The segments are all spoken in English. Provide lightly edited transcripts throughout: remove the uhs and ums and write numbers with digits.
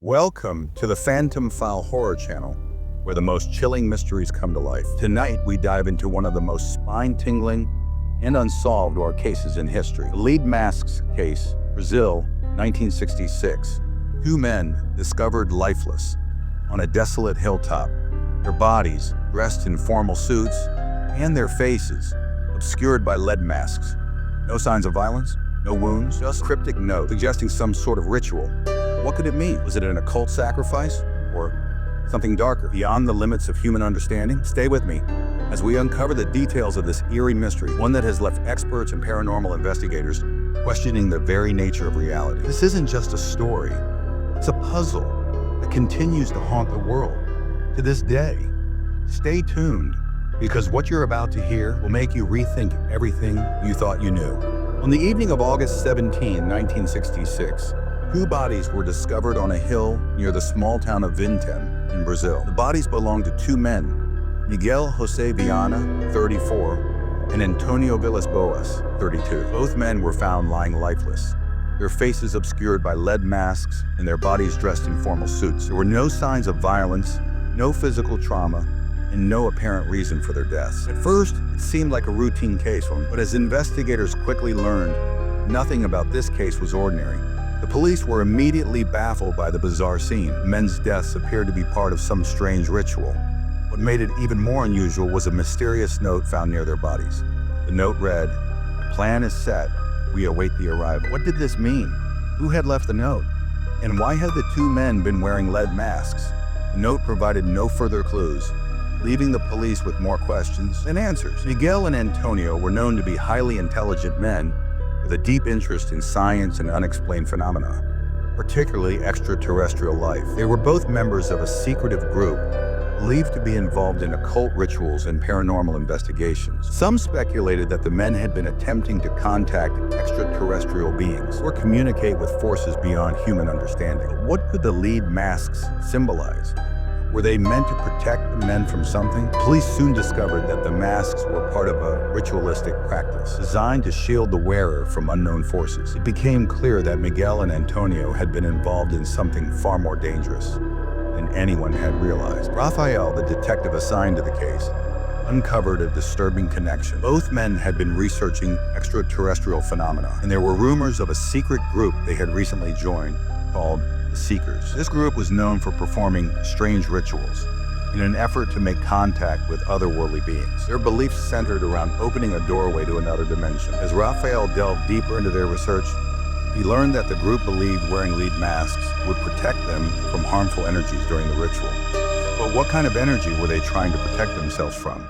Welcome to the Phantom File Horror Channel, where the most chilling mysteries come to life. Tonight, we dive into one of the most spine-tingling and unsolved horror cases in history. The Lead Masks case, Brazil, 1966. Two men discovered lifeless on a desolate hilltop, their bodies dressed in formal suits and their faces obscured by lead masks. No signs of violence, no wounds, just a cryptic note suggesting some sort of ritual. What could it mean? Was it an occult sacrifice or something darker, beyond the limits of human understanding? Stay with me as we uncover the details of this eerie mystery, one that has left experts and paranormal investigators questioning the very nature of reality. This isn't just a story, it's a puzzle that continues to haunt the world to this day. Stay tuned, because what you're about to hear will make you rethink everything you thought you knew. On the evening of August 17, 1966, two bodies were discovered on a hill near the small town of Vintem in Brazil. The bodies belonged to two men, Miguel José Viana, 34, and Antonio Villas Boas, 32. Both men were found lying lifeless, their faces obscured by lead masks and their bodies dressed in formal suits. There were no signs of violence, no physical trauma, and no apparent reason for their deaths. At first, it seemed like a routine case, but as investigators quickly learned, nothing about this case was ordinary. The police were immediately baffled by the bizarre scene. The men's deaths appeared to be part of some strange ritual. What made it even more unusual was a mysterious note found near their bodies. The note read, "The plan is set. We await the arrival." What did this mean? Who had left the note? And why had the two men been wearing lead masks? The note provided no further clues, leaving the police with more questions than answers. Miguel and Antonio were known to be highly intelligent men with a deep interest in science and unexplained phenomena, particularly extraterrestrial life. They were both members of a secretive group believed to be involved in occult rituals and paranormal investigations. Some speculated that the men had been attempting to contact extraterrestrial beings or communicate with forces beyond human understanding. What could the lead masks symbolize? Were they meant to protect the men from something? Police soon discovered that the masks were part of a ritualistic practice designed to shield the wearer from unknown forces. It became clear that Miguel and Antonio had been involved in something far more dangerous than anyone had realized. Rafael, the detective assigned to the case, uncovered a disturbing connection. Both men had been researching extraterrestrial phenomena, and there were rumors of a secret group they had recently joined called the Seekers. This group was known for performing strange rituals in an effort to make contact with otherworldly beings. Their beliefs centered around opening a doorway to another dimension. As Rafael delved deeper into their research, he learned that the group believed wearing lead masks would protect them from harmful energies during the ritual. But what kind of energy were they trying to protect themselves from?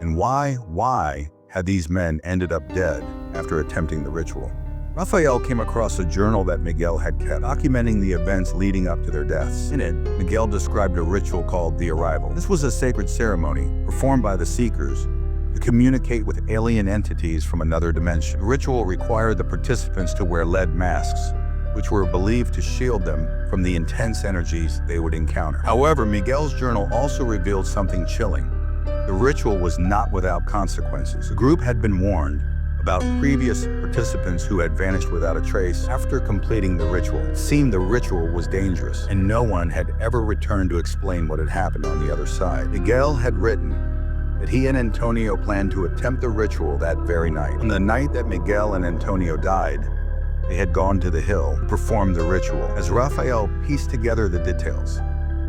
And why had these men ended up dead after attempting the ritual? Rafael came across a journal that Miguel had kept, documenting the events leading up to their deaths. In it, Miguel described a ritual called the Arrival. This was a sacred ceremony performed by the Seekers to communicate with alien entities from another dimension. The ritual required the participants to wear lead masks, which were believed to shield them from the intense energies they would encounter. However, Miguel's journal also revealed something chilling. The ritual was not without consequences. The group had been warned about previous participants who had vanished without a trace after completing the ritual. It seemed the ritual was dangerous, and no one had ever returned to explain what had happened on the other side. Miguel had written that he and Antonio planned to attempt the ritual that very night. On the night that Miguel and Antonio died, they had gone to the hill to perform the ritual. As Rafael pieced together the details,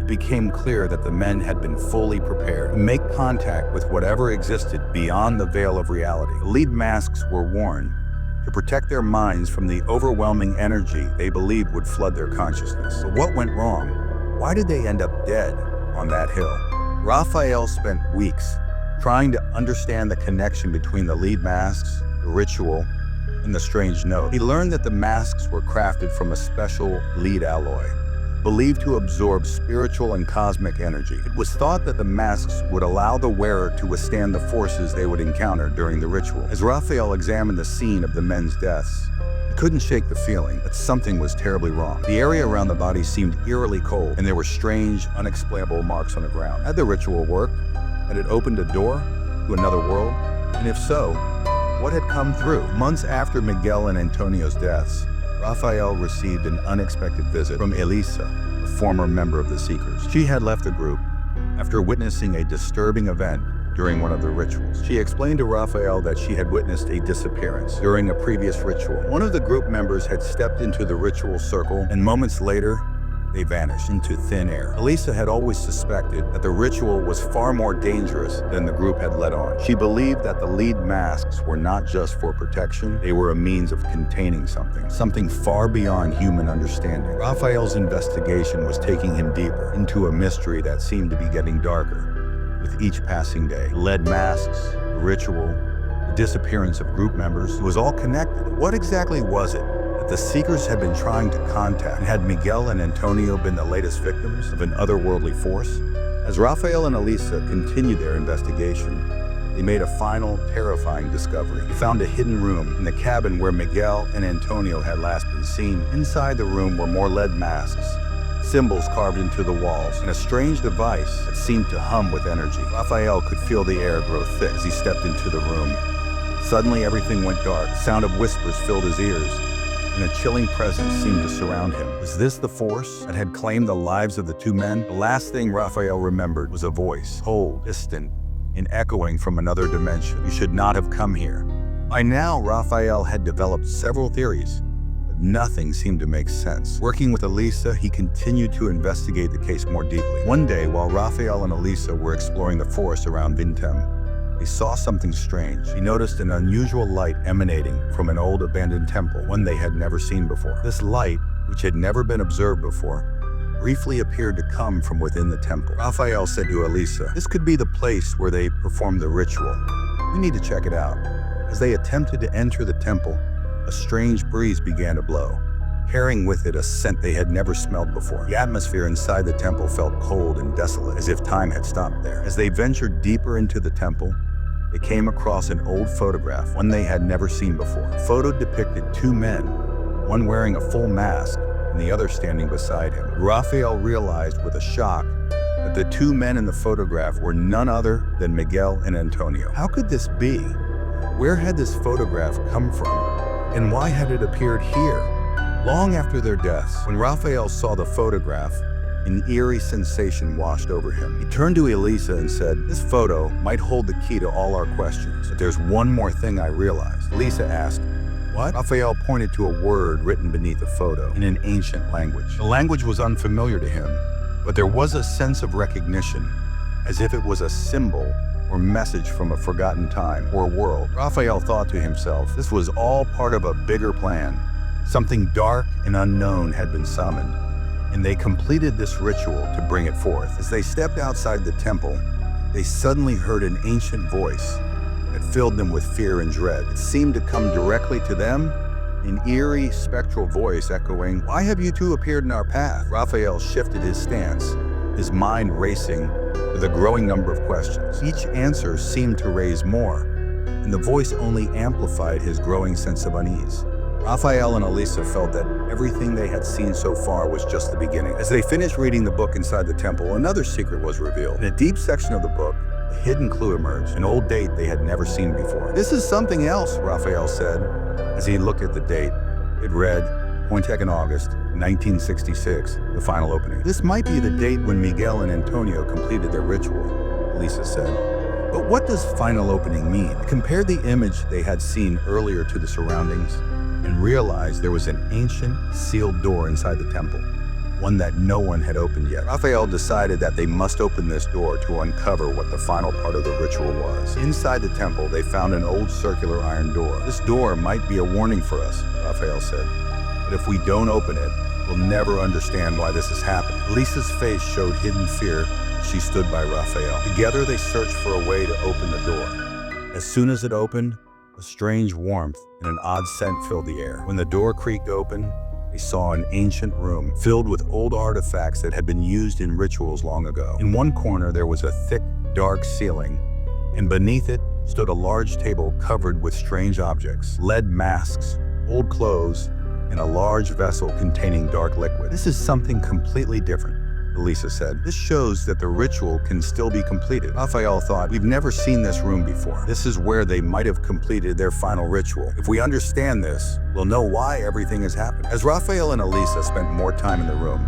it became clear that the men had been fully prepared to make contact with whatever existed beyond the veil of reality. The lead masks were worn to protect their minds from the overwhelming energy they believed would flood their consciousness. But what went wrong? Why did they end up dead on that hill? Rafael spent weeks trying to understand the connection between the lead masks, the ritual, and the strange note. He learned that the masks were crafted from a special lead alloy, believed to absorb spiritual and cosmic energy. It was thought that the masks would allow the wearer to withstand the forces they would encounter during the ritual. As Rafael examined the scene of the men's deaths, he couldn't shake the feeling that something was terribly wrong. The area around the bodies seemed eerily cold, and there were strange, unexplainable marks on the ground. Had the ritual worked? Had it opened a door to another world? And if so, what had come through? Months after Miguel and Antonio's deaths, Rafael received an unexpected visit from Elisa, a former member of the Seekers. She had left the group after witnessing a disturbing event during one of the rituals. She explained to Raphael that she had witnessed a disappearance during a previous ritual. One of the group members had stepped into the ritual circle, and moments later, they vanished into thin air. Elisa had always suspected that the ritual was far more dangerous than the group had let on. She believed that the lead masks were not just for protection, they were a means of containing something far beyond human understanding. Raphael's investigation was taking him deeper into a mystery that seemed to be getting darker with each passing day. The lead masks, the ritual, the disappearance of group members, it was all connected. What exactly was it that the Seekers had been trying to contact? And had Miguel and Antonio been the latest victims of an otherworldly force? As Raphael and Elisa continued their investigation, they made a final, terrifying discovery. They found a hidden room in the cabin where Miguel and Antonio had last been seen. Inside the room were more lead masks, symbols carved into the walls, and a strange device that seemed to hum with energy. Raphael could feel the air grow thick as he stepped into the room. Suddenly, everything went dark. The sound of whispers filled his ears, and a chilling presence seemed to surround him. Was this the force that had claimed the lives of the two men? The last thing Raphael remembered was a voice, cold, distant, and echoing from another dimension. You should not have come here. By now, Raphael had developed several theories, but nothing seemed to make sense. Working with Elisa, he continued to investigate the case more deeply. One day, while Raphael and Elisa were exploring the forest around Vintem, they saw something strange. He noticed an unusual light emanating from an old abandoned temple, one they had never seen before. This light, which had never been observed before, briefly appeared to come from within the temple. Raphael said to Elisa, "This could be the place where they performed the ritual. We need to check it out." As they attempted to enter the temple, a strange breeze began to blow, carrying with it a scent they had never smelled before. The atmosphere inside the temple felt cold and desolate, as if time had stopped there. As they ventured deeper into the temple, they came across an old photograph, one they had never seen before. The photo depicted two men, one wearing a full mask and the other standing beside him. Raphael realized with a shock that the two men in the photograph were none other than Miguel and Antonio. How could this be? Where had this photograph come from? And why had it appeared here? Long after their deaths, when Raphael saw the photograph, an eerie sensation washed over him. He turned to Elisa and said, "This photo might hold the key to all our questions, but there's one more thing I realized." Elisa asked, "What?" Raphael pointed to a word written beneath the photo in an ancient language. The language was unfamiliar to him, but there was a sense of recognition, as if it was a symbol or message from a forgotten time or world. Raphael thought to himself, this was all part of a bigger plan. Something dark and unknown had been summoned, and they completed this ritual to bring it forth. As they stepped outside the temple, they suddenly heard an ancient voice that filled them with fear and dread. It seemed to come directly to them, an eerie, spectral voice echoing, "Why have you two appeared in our path?" Raphael shifted his stance, his mind racing with a growing number of questions. Each answer seemed to raise more, and the voice only amplified his growing sense of unease. Raphael and Elisa felt that everything they had seen so far was just the beginning. As they finished reading the book inside the temple, another secret was revealed. In a deep section of the book, a hidden clue emerged, an old date they had never seen before. "This is something else," Raphael said. As he looked at the date, it read, Pointec August, 1966, the final opening. "This might be the date when Miguel and Antonio completed their ritual," Elisa said. "But what does final opening mean?" They compared the image they had seen earlier to the surroundings and realized there was an ancient, sealed door inside the temple, one that no one had opened yet. Raphael decided that they must open this door to uncover what the final part of the ritual was. Inside the temple, they found an old circular iron door. "This door might be a warning for us," Raphael said. "But if we don't open it, we'll never understand why this is happening." Lisa's face showed hidden fear as she stood by Raphael. Together, they searched for a way to open the door. As soon as it opened, a strange warmth and an odd scent filled the air. When the door creaked open, they saw an ancient room filled with old artifacts that had been used in rituals long ago. In one corner, there was a thick, dark ceiling, and beneath it stood a large table covered with strange objects, lead masks, old clothes, and a large vessel containing dark liquid. "This is something completely different," Elisa said. "This shows that the ritual can still be completed." Raphael thought, "We've never seen this room before. This is where they might have completed their final ritual. If we understand this, we'll know why everything has happened." As Raphael and Elisa spent more time in the room,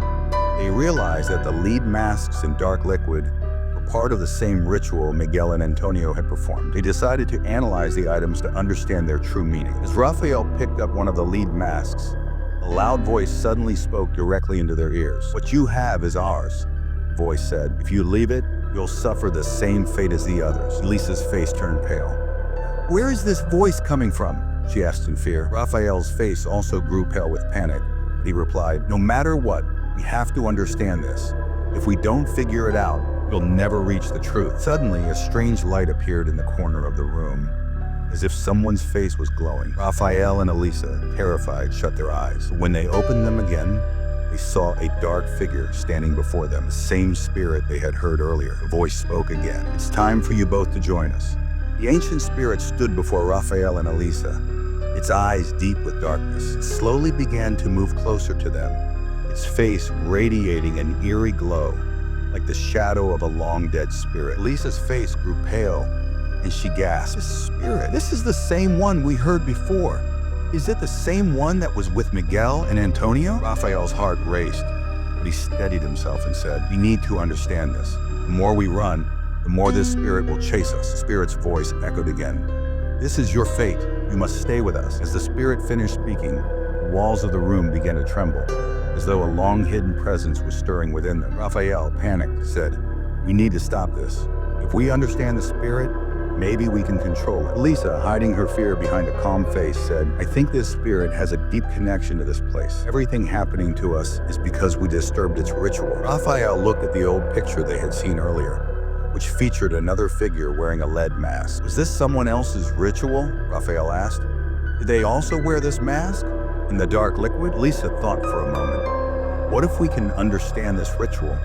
they They realized that the lead masks and dark liquid were part of the same ritual Miguel and Antonio had performed. They decided to analyze the items to understand their true meaning. As Raphael picked up one of the lead masks, a loud voice suddenly spoke directly into their ears. "What you have is ours," the voice said. "If you leave it, you'll suffer the same fate as the others." Lisa's face turned pale. "Where is this voice coming from?" she asked in fear. Raphael's face also grew pale with panic, but he replied, "No matter what, we have to understand this. If we don't figure it out, we'll never reach the truth." Suddenly, a strange light appeared in the corner of the room, as if someone's face was glowing. Raphael and Elisa, terrified, shut their eyes. When they opened them again, they saw a dark figure standing before them, the same spirit they had heard earlier. The voice spoke again. "It's time for you both to join us." The ancient spirit stood before Raphael and Elisa, its eyes deep with darkness. It slowly began to move closer to them, its face radiating an eerie glow, like the shadow of a long-dead spirit. Elisa's face grew pale, and she gasped, "This spirit, this is the same one we heard before. Is it the same one that was with Miguel and Antonio?" Raphael's heart raced, but he steadied himself and said, "We need to understand this. The more we run, the more this spirit will chase us." The spirit's voice echoed again. "This is your fate. You must stay with us." As the spirit finished speaking, the walls of the room began to tremble, as though a long-hidden presence was stirring within them. Raphael, panicked, said, "We need to stop this. If we understand the spirit, maybe we can control it." Elisa, hiding her fear behind a calm face, said, "I think this spirit has a deep connection to this place. Everything happening to us is because we disturbed its ritual." Raphael looked at the old picture they had seen earlier, which featured another figure wearing a lead mask. "Was this someone else's ritual?" Raphael asked. "Did they also wear this mask? In the dark liquid?" Lisa thought for a moment. "What if we can understand this ritual?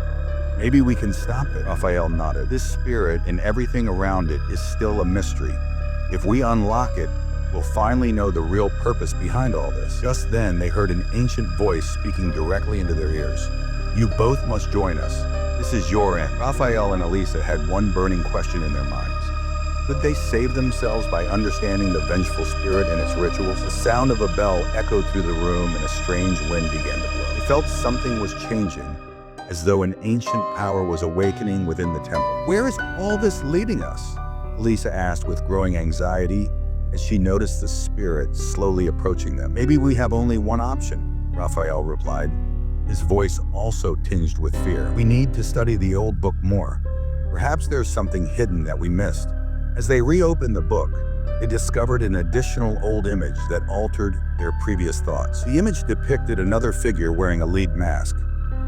Maybe we can stop it." Raphael nodded. "This spirit and everything around it is still a mystery. If we unlock it, we'll finally know the real purpose behind all this." Just then, they heard an ancient voice speaking directly into their ears. "You both must join us. This is your end." Raphael and Elisa had one burning question in their minds. Could they save themselves by understanding the vengeful spirit and its rituals? The sound of a bell echoed through the room and a strange wind began to blow. They felt something was changing, as though an ancient power was awakening within the temple. "Where is all this leading us?" Elisa asked with growing anxiety as she noticed the spirit slowly approaching them. "Maybe we have only one option," Raphael replied, his voice also tinged with fear. "We need to study the old book more. Perhaps there's something hidden that we missed." As they reopened the book, they discovered an additional old image that altered their previous thoughts. The image depicted another figure wearing a lead mask.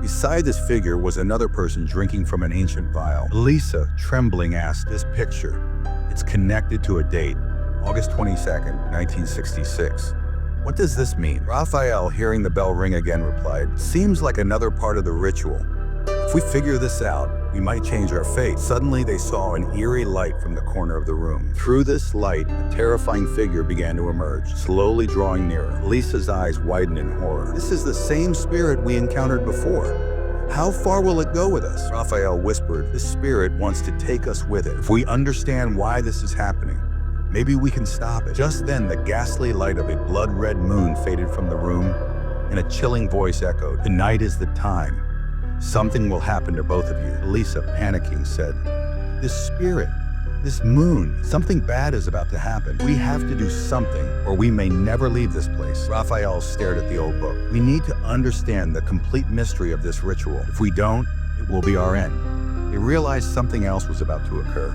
Beside this figure was another person drinking from an ancient vial. Elisa, trembling, asked, "This picture, it's connected to a date, August 22nd, 1966. What does this mean?" Raphael, hearing the bell ring again, replied, "Seems like another part of the ritual. If we figure this out, we might change our fate." Suddenly, they saw an eerie light from the corner of the room. Through this light, a terrifying figure began to emerge, slowly drawing nearer. Lisa's eyes widened in horror. "This is the same spirit we encountered before. How far will it go with us?" Raphael whispered, "This spirit wants to take us with it. If we understand why this is happening, maybe we can stop it." Just then, the ghastly light of a blood-red moon faded from the room, and a chilling voice echoed, "Tonight is the time. Something will happen to both of you." Elisa, panicking, said, "This spirit, this moon, something bad is about to happen. We have to do something, or we may never leave this place." Raphael stared at the old book. "We need to understand the complete mystery of this ritual. If we don't, it will be our end." They realized something else was about to occur,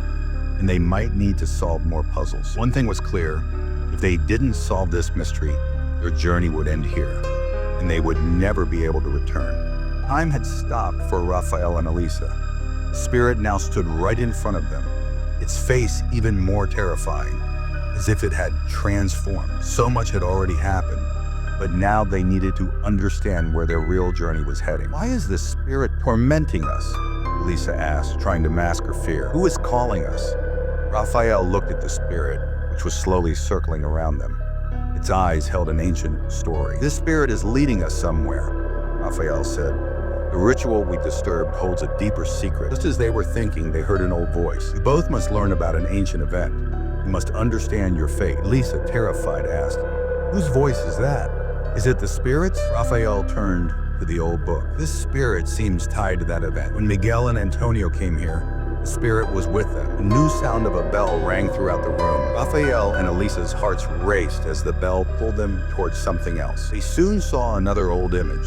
and they might need to solve more puzzles. One thing was clear: if they didn't solve this mystery, their journey would end here, and they would never be able to return. Time had stopped for Raphael and Elisa. The spirit now stood right in front of them, its face even more terrifying, as if it had transformed. So much had already happened, but now they needed to understand where their real journey was heading. "Why is this spirit tormenting us?" Elisa asked, trying to mask her fear. "Who is calling us?" Raphael looked at the spirit, which was slowly circling around them. Its eyes held an ancient story. "This spirit is leading us somewhere," Raphael said. "The ritual we disturbed holds a deeper secret." Just as they were thinking, they heard an old voice. "You both must learn about an ancient event. You must understand your fate." Lisa, terrified, asked, "Whose voice is that? Is it the spirit's?" Raphael turned to the old book. This spirit seems tied to that event. When Miguel and Antonio came here, the spirit was with them. A new sound of a bell rang throughout the room. Raphael and Elisa's hearts raced as the bell pulled them towards something else. They soon saw another old image,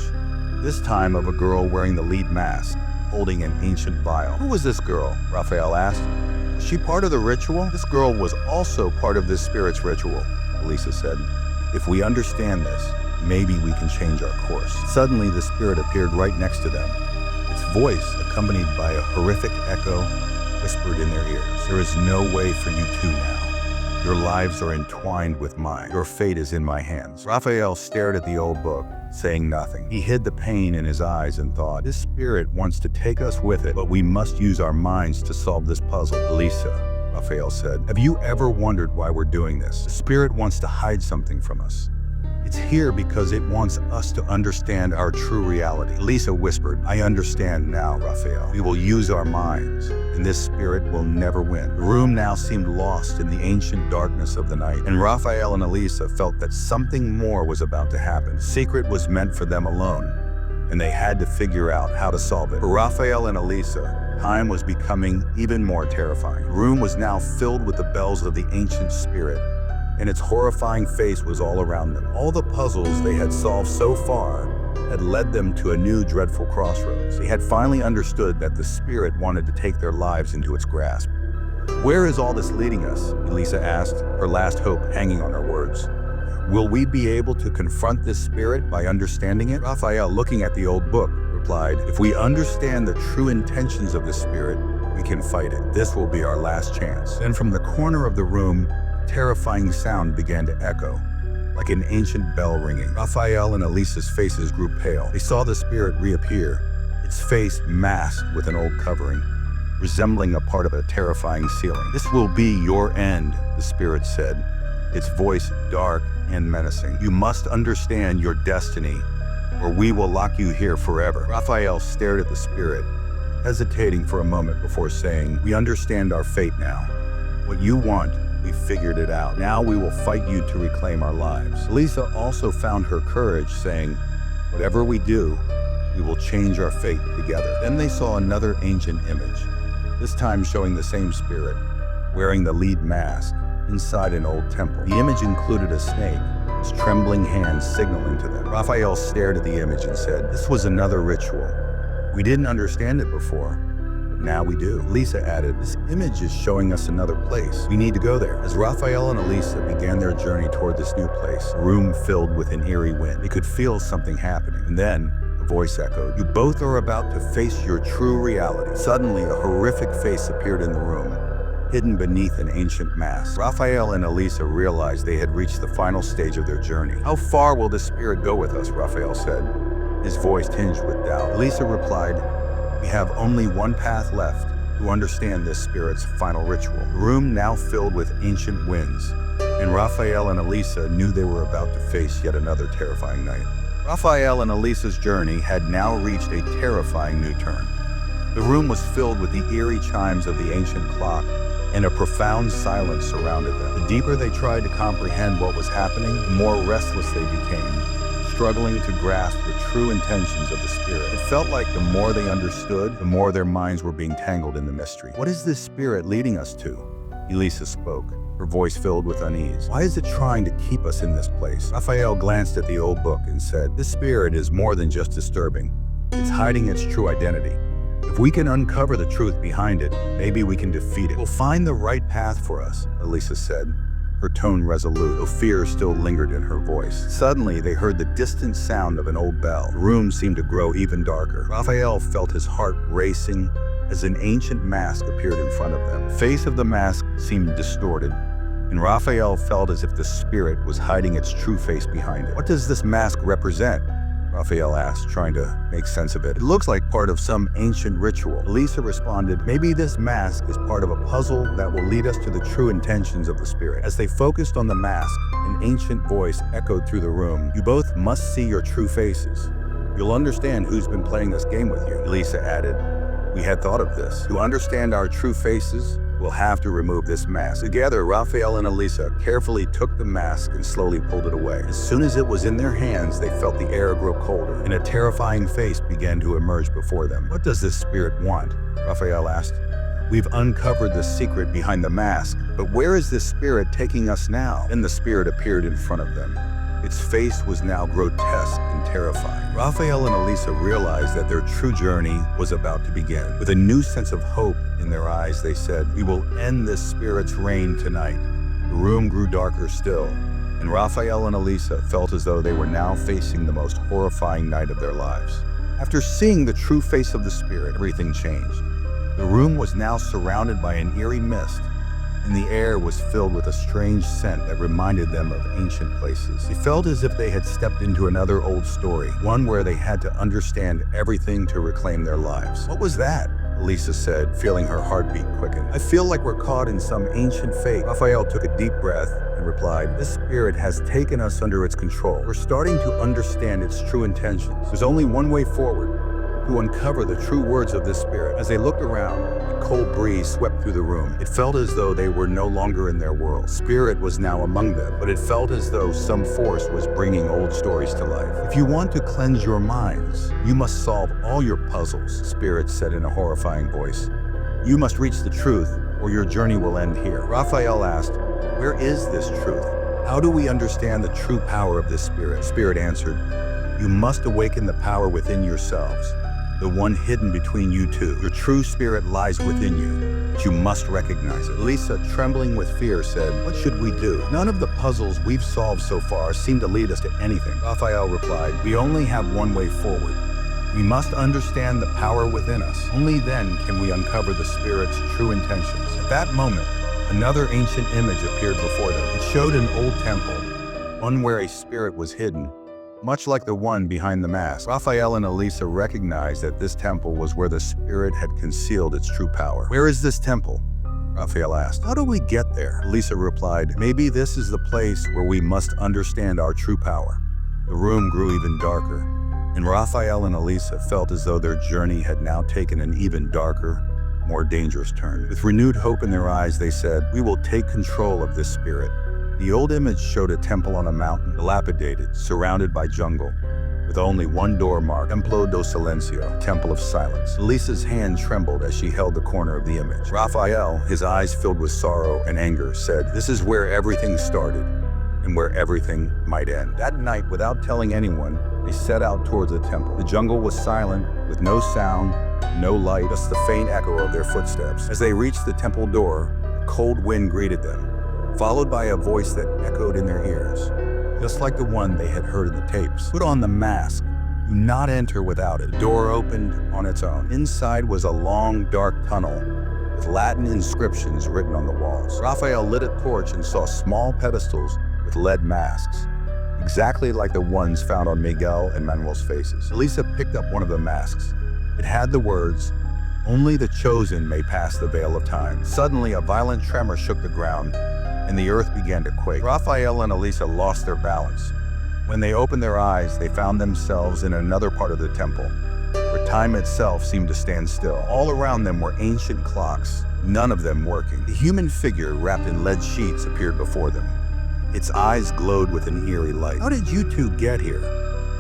this time of a girl wearing the lead mask, holding an ancient vial. Who was this girl? Raphael asked. Was she part of the ritual? This girl was also part of this spirit's ritual, Elisa said. If we understand this, maybe we can change our course. Suddenly, the spirit appeared right next to them. Its voice, accompanied by a horrific echo, whispered in their ears. There is no way for you two now. Your lives are entwined with mine. Your fate is in my hands. Raphael stared at the old book, saying nothing. He hid the pain in his eyes and thought, this spirit wants to take us with it, but we must use our minds to solve this puzzle. Elisa, Raphael said, have you ever wondered why we're doing this? The spirit wants to hide something from us. It's here because it wants us to understand our true reality. Elisa whispered, I understand now, Raphael. We will use our minds, and this spirit will never win. The room now seemed lost in the ancient darkness of the night, and Raphael and Elisa felt that something more was about to happen. The secret was meant for them alone, and they had to figure out how to solve it. For Raphael and Elisa, time was becoming even more terrifying. The room was now filled with the bells of the ancient spirit, and its horrifying face was all around them. All the puzzles they had solved so far had led them to a new dreadful crossroads. They had finally understood that the spirit wanted to take their lives into its grasp. Where is all this leading us? Elisa asked, her last hope hanging on her words. Will we be able to confront this spirit by understanding it? Raphael, looking at the old book, replied, if we understand the true intentions of the spirit, we can fight it. This will be our last chance. Then from the corner of the room, terrifying sound began to echo, like an ancient bell ringing. Raphael and Elisa's faces grew pale. They saw the spirit reappear, its face masked with an old covering, resembling a part of a terrifying ceiling. This will be your end, the spirit said, its voice dark and menacing. You must understand your destiny, or we will lock you here forever. Raphael stared at the spirit, hesitating for a moment before saying, we understand our fate now. What you want, we figured it out. Now we will fight you to reclaim our lives. Elisa also found her courage, saying, whatever we do, we will change our fate together. Then they saw another ancient image, this time showing the same spirit, wearing the lead mask, inside an old temple. The image included a snake, its trembling hands signaling to them. Raphael stared at the image and said, this was another ritual. We didn't understand it before. Now we do. Elisa added, this image is showing us another place. We need to go there. As Raphael and Elisa began their journey toward this new place, a room filled with an eerie wind. They could feel something happening. And then a voice echoed, you both are about to face your true reality. Suddenly, a horrific face appeared in the room, hidden beneath an ancient mask. Raphael and Elisa realized they had reached the final stage of their journey. How far will this spirit go with us? Raphael said, his voice tinged with doubt. Elisa replied, we have only one path left to understand this spirit's final ritual. The room now filled with ancient winds, and Raphael and Elisa knew they were about to face yet another terrifying night. Raphael and Elisa's journey had now reached a terrifying new turn. The room was filled with the eerie chimes of the ancient clock, and a profound silence surrounded them. The deeper they tried to comprehend what was happening, the more restless they became, struggling to grasp the true intentions of the spirit. It felt like the more they understood, the more their minds were being tangled in the mystery. What is this spirit leading us to? Elisa spoke, her voice filled with unease. Why is it trying to keep us in this place? Raphael glanced at the old book and said, this spirit is more than just disturbing. It's hiding its true identity. If we can uncover the truth behind it, maybe we can defeat it. We'll find the right path for us, Elisa said, her tone resolute, though fear still lingered in her voice. Suddenly, they heard the distant sound of an old bell. The room seemed to grow even darker. Raphael felt his heart racing as an ancient mask appeared in front of them. The face of the mask seemed distorted, and Raphael felt as if the spirit was hiding its true face behind it. What does this mask represent? Raphael asked, trying to make sense of it. It looks like part of some ancient ritual. Elisa responded, maybe this mask is part of a puzzle that will lead us to the true intentions of the spirit. As they focused on the mask, an ancient voice echoed through the room. You both must see your true faces. You'll understand who's been playing this game with you. Elisa added, we had thought of this. To understand our true faces, We'll have to remove this mask. Together, Raphael and Elisa carefully took the mask and slowly pulled it away. As soon as it was in their hands, they felt the air grow colder, and a terrifying face began to emerge before them. "What does this spirit want?" Raphael asked. "We've uncovered the secret behind the mask, but where is this spirit taking us now?" Then the spirit appeared in front of them. Its face was now grotesque and terrifying. Raphael and Elisa realized that their true journey was about to begin. With a new sense of hope in their eyes, they said, "We will end this spirit's reign tonight." The room grew darker still, and Raphael and Elisa felt as though they were now facing the most horrifying night of their lives. After seeing the true face of the spirit, everything changed. The room was now surrounded by an eerie mist, and the air was filled with a strange scent that reminded them of ancient places. They felt as if they had stepped into another old story, one where they had to understand everything to reclaim their lives. "What was that?" Elisa said, feeling her heartbeat quicken. "I feel like we're caught in some ancient fate." Raphael took a deep breath and replied, "This spirit has taken us under its control. We're starting to understand its true intentions. There's only one way forward, to uncover the true words of this spirit." As they looked around, a cold breeze swept through the room. It felt as though they were no longer in their world. Spirit was now among them, but it felt as though some force was bringing old stories to life. "If you want to cleanse your minds, you must solve all your puzzles," Spirit said in a horrifying voice. "You must reach the truth, or your journey will end here." Raphael asked, "Where is this truth? How do we understand the true power of this spirit?" Spirit answered, "You must awaken the power within yourselves, the one hidden between you two. Your true spirit lies within you, but you must recognize it." Elisa, trembling with fear, said, "What should we do? None of the puzzles we've solved so far seem to lead us to anything." Raphael replied, "We only have one way forward. We must understand the power within us. Only then can we uncover the spirit's true intentions." At that moment, another ancient image appeared before them. It showed an old temple, one where a spirit was hidden, much like the one behind the mask. Raphael and Elisa recognized that this temple was where the spirit had concealed its true power. "Where is this temple?" Raphael asked. "How do we get there?" Elisa replied, "Maybe this is the place where we must understand our true power." The room grew even darker, and Raphael and Elisa felt as though their journey had now taken an even darker, more dangerous turn. With renewed hope in their eyes, they said, "We will take control of this spirit." The old image showed a temple on a mountain, dilapidated, surrounded by jungle, with only one door marked, Templo do Silencio, Temple of Silence. Elisa's hand trembled as she held the corner of the image. Raphael, his eyes filled with sorrow and anger, said, "This is where everything started, and where everything might end." That night, without telling anyone, they set out towards the temple. The jungle was silent, with no sound, no light, just the faint echo of their footsteps. As they reached the temple door, a cold wind greeted them, followed by a voice that echoed in their ears, just like the one they had heard in the tapes. "Put on the mask. Do not enter without it." The door opened on its own. Inside was a long, dark tunnel with Latin inscriptions written on the walls. Raphael lit a torch and saw small pedestals with lead masks, exactly like the ones found on Miguel and Manuel's faces. Elisa picked up one of the masks. It had the words, "Only the chosen may pass the veil of time." Suddenly, a violent tremor shook the ground, and the earth began to quake. Raphael and Elisa lost their balance. When they opened their eyes, they found themselves in another part of the temple, where time itself seemed to stand still. All around them were ancient clocks, none of them working. A human figure wrapped in lead sheets appeared before them. Its eyes glowed with an eerie light. "How did you two get here?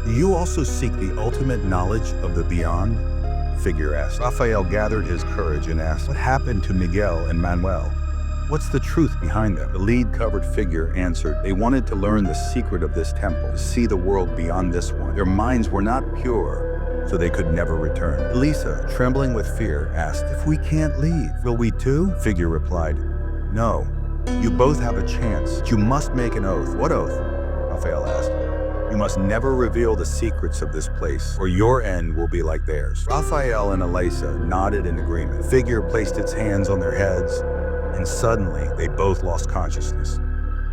Do you also seek the ultimate knowledge of the beyond?" the figure asked. Raphael gathered his courage and asked, "What happened to Miguel and Manuel? What's the truth behind them?" The lead-covered figure answered, "They wanted to learn the secret of this temple, to see the world beyond this one. Their minds were not pure, so they could never return." Elisa, trembling with fear, asked, "If we can't leave, will we too?" The figure replied, "No. You both have a chance, but you must make an oath." "What oath?" Raphael asked. "You must never reveal the secrets of this place, or your end will be like theirs." Raphael and Elisa nodded in agreement. The figure placed its hands on their heads, and suddenly they both lost consciousness.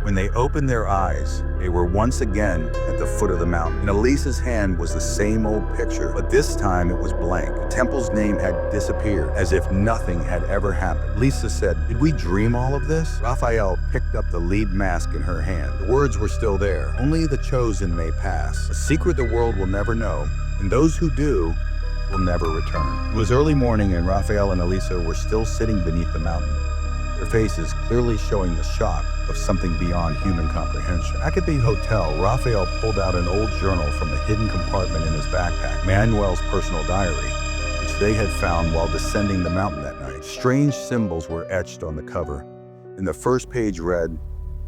When they opened their eyes, they were once again at the foot of the mountain. In Elisa's hand was the same old picture, but this time it was blank. The temple's name had disappeared, as if nothing had ever happened. Elisa said, "Did we dream all of this?" Raphael picked up the lead mask in her hand. The words were still there. "Only the chosen may pass. A secret the world will never know, and those who do will never return." It was early morning, and Raphael and Elisa were still sitting beneath the mountain. their faces clearly showing the shock of something beyond human comprehension. Back at the hotel, Raphael pulled out an old journal from a hidden compartment in his backpack, Manuel's personal diary, which they had found while descending the mountain that night. Strange symbols were etched on the cover, and the first page read,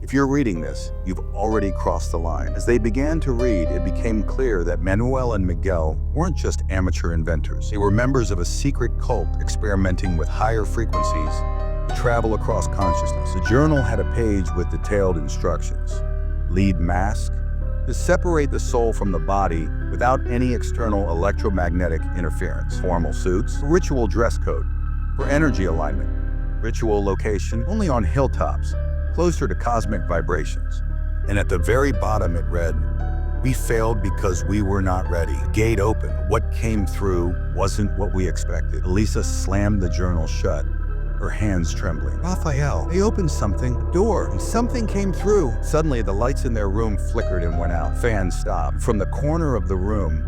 "If you're reading this, you've already crossed the line." As they began to read, it became clear that Manuel and Miguel weren't just amateur inventors. They were members of a secret cult experimenting with higher frequencies to travel across consciousness. The journal had a page with detailed instructions. Lead mask, to separate the soul from the body without any external electromagnetic interference. Formal suits, ritual dress code, for energy alignment. Ritual location, only on hilltops, closer to cosmic vibrations. And at the very bottom it read, "We failed because we were not ready." Gate open. What came through wasn't what we expected. Elisa slammed the journal shut, her hands trembling. "Raphael, they opened something, a door, and something came through." Suddenly, the lights in their room flickered and went out. Fans stopped. From the corner of the room,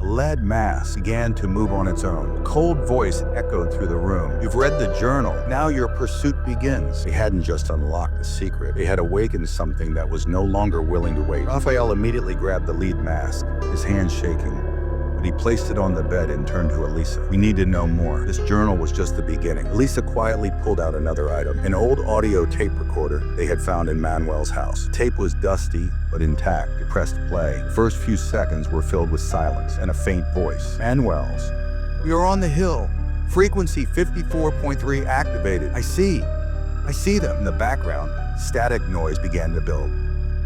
a lead mass began to move on its own. A cold voice echoed through the room. "You've read the journal. Now your pursuit begins." They hadn't just unlocked the secret. They had awakened something that was no longer willing to wait. Raphael immediately grabbed the lead mask, his hands shaking, but he placed it on the bed and turned to Elisa. "We need to know more. This journal was just the beginning." Elisa quietly pulled out another item, an old audio tape recorder they had found in Manuel's house. The tape was dusty, but intact. They pressed play. The first few seconds were filled with silence and a faint voice. Manuel's. "We are on the hill. Frequency 54.3 activated. I see them." In the background, static noise began to build,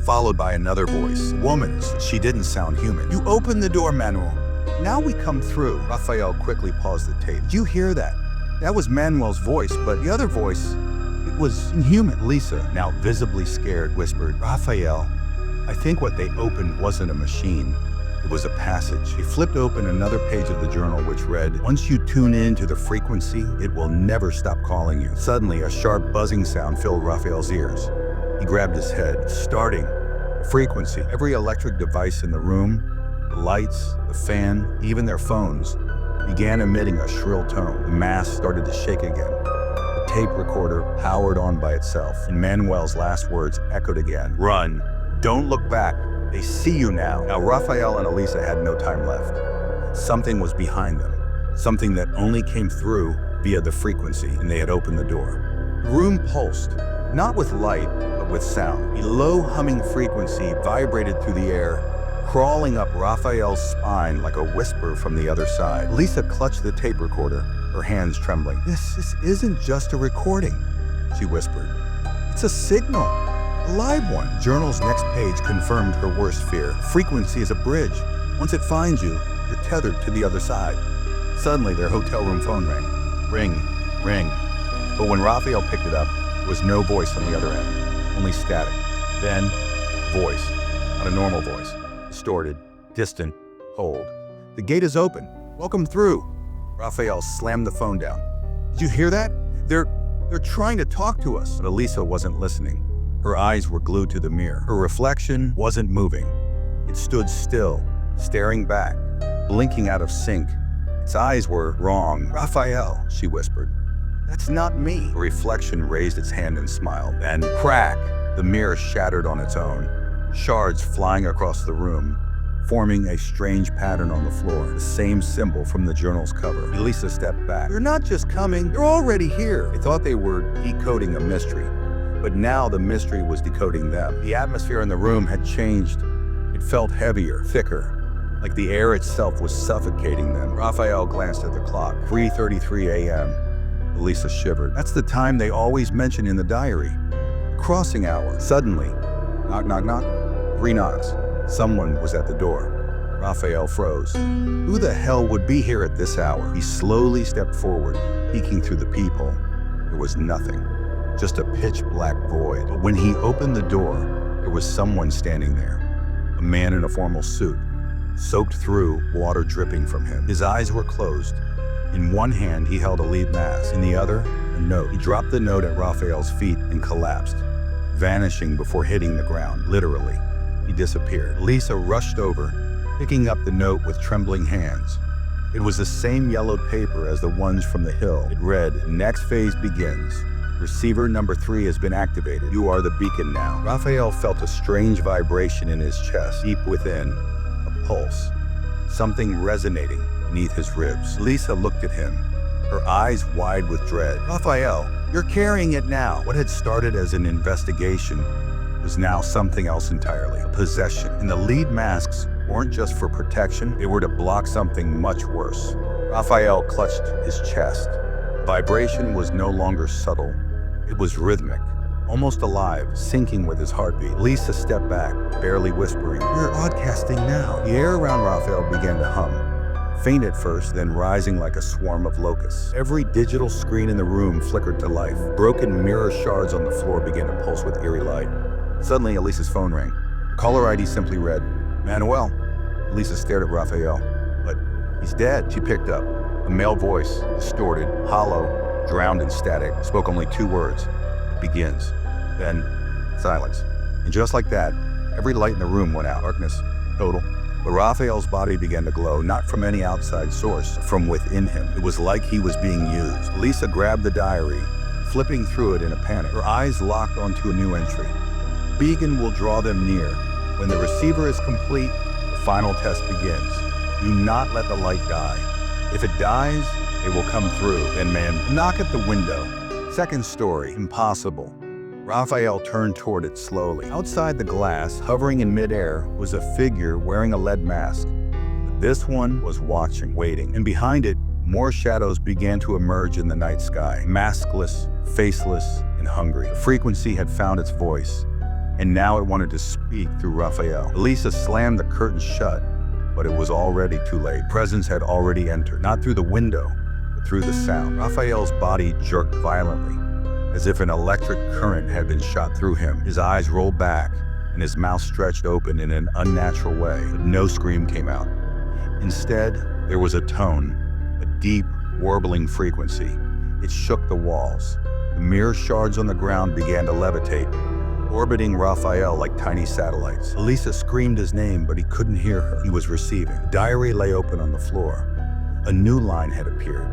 followed by another voice. A woman's. She didn't sound human. "You opened the door, Manuel. Now we come through." Raphael quickly paused the tape. "Did you hear that? That was Manuel's voice, but the other voice, it was inhuman." Lisa, now visibly scared, whispered, "Raphael, I think what they opened wasn't a machine. It was a passage." He flipped open another page of the journal which read, "Once you tune in to the frequency, it will never stop calling you." Suddenly, a sharp buzzing sound filled Raphael's ears. He grabbed his head. "Starting. Frequency." Every electric device in the room, the lights, the fan, even their phones, began emitting a shrill tone. The mass started to shake again. The tape recorder powered on by itself, and Manuel's last words echoed again. "Run. Don't look back. They see you now." Now, Raphael and Elisa had no time left. Something was behind them, something that only came through via the frequency, and they had opened the door. The room pulsed, not with light, but with sound. A low humming frequency vibrated through the air, crawling up Raphael's spine like a whisper from the other side. Lisa clutched the tape recorder, her hands trembling. This isn't just a recording," she whispered. "It's a signal, a live one." The journal's next page confirmed her worst fear. "Frequency is a bridge. Once it finds you, you're tethered to the other side." Suddenly, their hotel room phone rang. Ring, ring. But when Raphael picked it up, there was no voice on the other end, only static. Then, voice, not a normal voice. Distorted, distant, cold. "The gate is open. Welcome through." Raphael slammed the phone down. "Did you hear that? They're trying to talk to us." But Elisa wasn't listening. Her eyes were glued to the mirror. Her reflection wasn't moving. It stood still, staring back, blinking out of sync. Its eyes were wrong. "Raphael," she whispered. "That's not me." The reflection raised its hand and smiled. Then, crack! The mirror shattered on its own, shards flying across the room, forming a strange pattern on the floor, the same symbol from the journal's cover. Elisa stepped back. "They're not just coming, they're already here." They thought they were decoding a mystery, but now the mystery was decoding them. The atmosphere in the room had changed. It felt heavier, thicker, like the air itself was suffocating them. Raphael glanced at the clock. 3:33 a.m. Elisa shivered. That's the time they always mention in the diary. Crossing hour. Suddenly, knock, knock, knock. 3 knocks. Someone was at the door. Raphael froze. Who the hell would be here at this hour? He slowly stepped forward, peeking through the peephole. There was nothing, just a pitch-black void. But when he opened the door, there was someone standing there. A man in a formal suit, soaked through, water dripping from him. His eyes were closed. In one hand, he held a lead mask. In the other, a note. He dropped the note at Raphael's feet and collapsed, vanishing before hitting the ground. Literally, he disappeared. Lisa rushed over, picking up the note with trembling hands. It was the same yellowed paper as the ones from the hill. It read, "Next phase begins. Receiver number 3 has been activated. You are the beacon now. Raphael felt a strange vibration in his chest, deep within, a pulse, something resonating beneath his ribs. Lisa looked at him, her eyes wide with dread. Raphael, you're carrying it now. What had started as an investigation was now something else entirely, a possession. And the lead masks weren't just for protection, they were to block something much worse. Raphael clutched his chest. Vibration was no longer subtle. It was rhythmic, almost alive, syncing with his heartbeat. Lisa stepped back, barely whispering, "You're broadcasting now." The air around Raphael began to hum, faint at first, then rising like a swarm of locusts. Every digital screen in the room flickered to life. Broken mirror shards on the floor began to pulse with eerie light. Suddenly, Elisa's phone rang. The caller ID simply read, "Manuel." Elisa stared at Raphael. "But he's dead." She picked up. A male voice, distorted, hollow, drowned in static, spoke only 2 words. "It begins." Then, silence. And just like that, every light in the room went out. Darkness, total. But Raphael's body began to glow, not from any outside source, but from within him. It was like he was being used. Lisa grabbed the diary, flipping through it in a panic. Her eyes locked onto a new entry. "Beacon will draw them near. When the receiver is complete, the final test begins. Do not let the light die. If it dies, they will come through. Then, man, knock at the window." Second story, impossible. Raphael turned toward it slowly. Outside the glass, hovering in midair, was a figure wearing a lead mask. But this one was watching, waiting. And behind it, more shadows began to emerge in the night sky. Maskless, faceless, and hungry. The frequency had found its voice, and now it wanted to speak through Raphael. Elisa slammed the curtain shut, but it was already too late. Presence had already entered, not through the window, but through the sound. Raphael's body jerked violently, as if an electric current had been shot through him. His eyes rolled back, and his mouth stretched open in an unnatural way, but no scream came out. Instead, there was a tone, a deep, warbling frequency. It shook the walls. The mirror shards on the ground began to levitate, orbiting Raphael like tiny satellites. Elisa screamed his name, but he couldn't hear her. He was receiving. The diary lay open on the floor. A new line had appeared,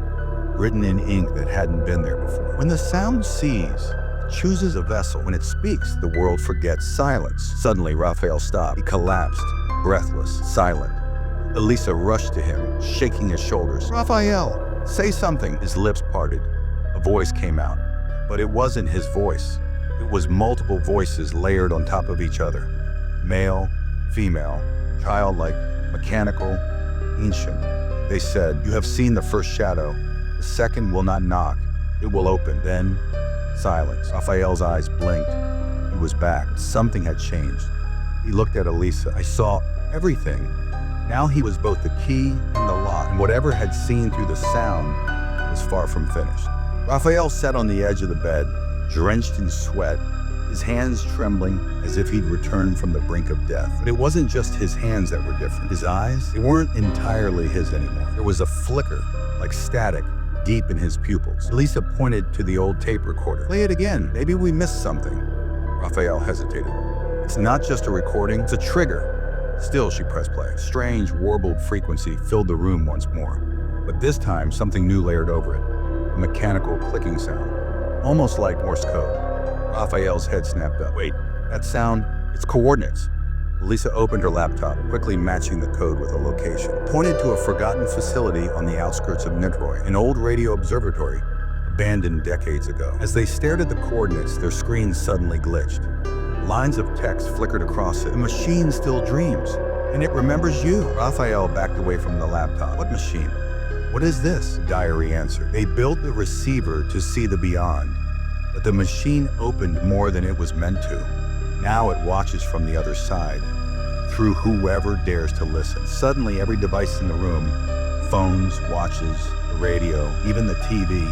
written in ink that hadn't been there before. "When the sound sees, it chooses a vessel. When it speaks, the world forgets silence." Suddenly, Raphael stopped. He collapsed, breathless, silent. Elisa rushed to him, shaking his shoulders. "Raphael, say something." His lips parted. A voice came out, but it wasn't his voice. It was multiple voices layered on top of each other. Male, female, childlike, mechanical, ancient. They said, "You have seen the first shadow. The second will not knock. It will open." Then, silence. Raphael's eyes blinked. He was back. Something had changed. He looked at Elisa. "I saw everything." Now he was both the key and the lock, and whatever had seen through the sound was far from finished. Raphael sat on the edge of the bed, drenched in sweat, his hands trembling as if he'd returned from the brink of death. But it wasn't just his hands that were different. His eyes, they weren't entirely his anymore. There was a flicker, like static, deep in his pupils. Elisa pointed to the old tape recorder. "Play it again. Maybe we missed something." Raphael hesitated. "It's not just a recording, it's a trigger." Still, she pressed play. Strange, warbled frequency filled the room once more. But this time, something new layered over it. A mechanical clicking sound, almost like Morse code. Raphael's head snapped up. "Wait, that sound, it's coordinates." Elisa opened her laptop, quickly matching the code with a location. It pointed to a forgotten facility on the outskirts of Nitroy, an old radio observatory, abandoned decades ago. As they stared at the coordinates, their screens suddenly glitched. Lines of text flickered across it. "The machine still dreams, and it remembers you." Raphael backed away from the laptop. "What machine? What is this?" The diary answered. "They built the receiver to see the beyond, but the machine opened more than it was meant to. Now it watches from the other side, through whoever dares to listen." Suddenly, every device in the room, phones, watches, the radio, even the TV,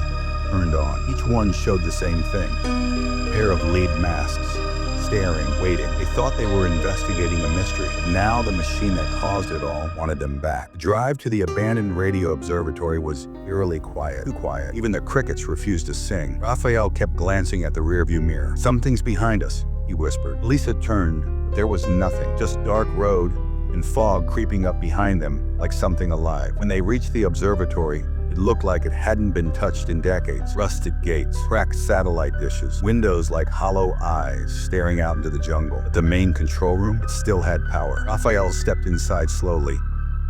turned on. Each one showed the same thing. A pair of lead masks, staring, waiting. They thought they were investigating a mystery. Now the machine that caused it all wanted them back. The drive to the abandoned radio observatory was eerily quiet. Too quiet. Even the crickets refused to sing. Raphael kept glancing at the rearview mirror. "Something's behind us," he whispered. Lisa turned, but there was nothing. Just dark road and fog creeping up behind them like something alive. When they reached the observatory, it looked like it hadn't been touched in decades. Rusted gates, cracked satellite dishes, windows like hollow eyes staring out into the jungle. But the main control room, it still had power. Raphael stepped inside slowly,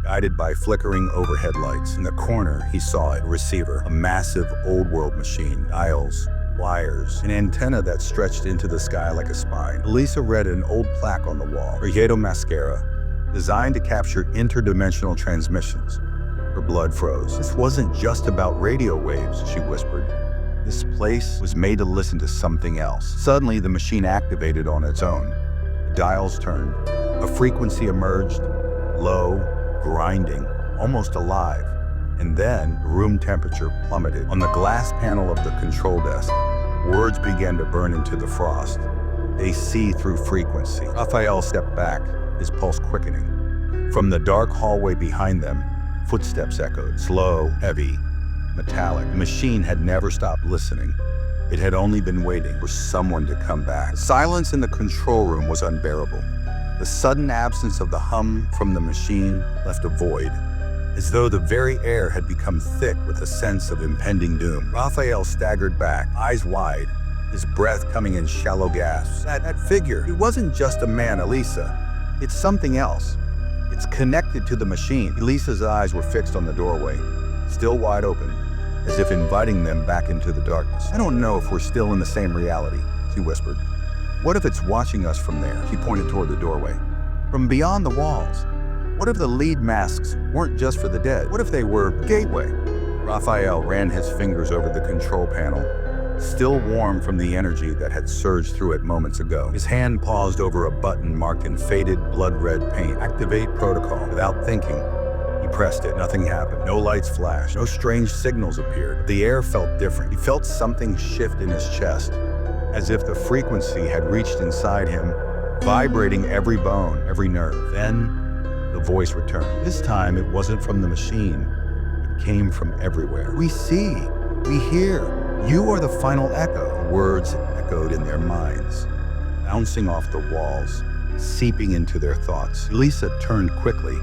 guided by flickering overhead lights. In the corner, he saw it, a receiver, a massive old-world machine, dials, wires, an antenna that stretched into the sky like a spine. Elisa read an old plaque on the wall, Riedo Mascara, designed to capture interdimensional transmissions. Her blood froze. This wasn't just about radio waves, she whispered. This place was made to listen to something else. Suddenly, the machine activated on its own. The dials turned. A frequency emerged, low, grinding, almost alive. And then, room temperature plummeted. On the glass panel of the control desk, words began to burn into the frost. They see through frequency. Raphael stepped back, his pulse quickening. From the dark hallway behind them, footsteps echoed, slow, heavy, metallic. The machine had never stopped listening. It had only been waiting for someone to come back. The silence in the control room was unbearable. The sudden absence of the hum from the machine left a void, as though the very air had become thick with a sense of impending doom. Raphael staggered back, eyes wide, his breath coming in shallow gasps. That figure, it wasn't just a man, Elisa. It's something else. It's connected to the machine. Elisa's eyes were fixed on the doorway, still wide open, as if inviting them back into the darkness. I don't know if we're still in the same reality, she whispered. What if it's watching us from there? She pointed toward the doorway. From beyond the walls. What if the lead masks weren't just for the dead? What if they were a gateway? Raphael ran his fingers over the control panel, still warm from the energy that had surged through it moments ago. His hand paused over a button marked in faded, blood-red paint. Activate protocol. Without thinking, he pressed it. Nothing happened. No lights flashed. No strange signals appeared. The air felt different. He felt something shift in his chest, as if the frequency had reached inside him, vibrating every bone, every nerve. Then, the voice returned. This time, it wasn't from the machine. It came from everywhere. We see. We hear. You are the final echo. Words echoed in their minds, bouncing off the walls, seeping into their thoughts. Elisa turned quickly,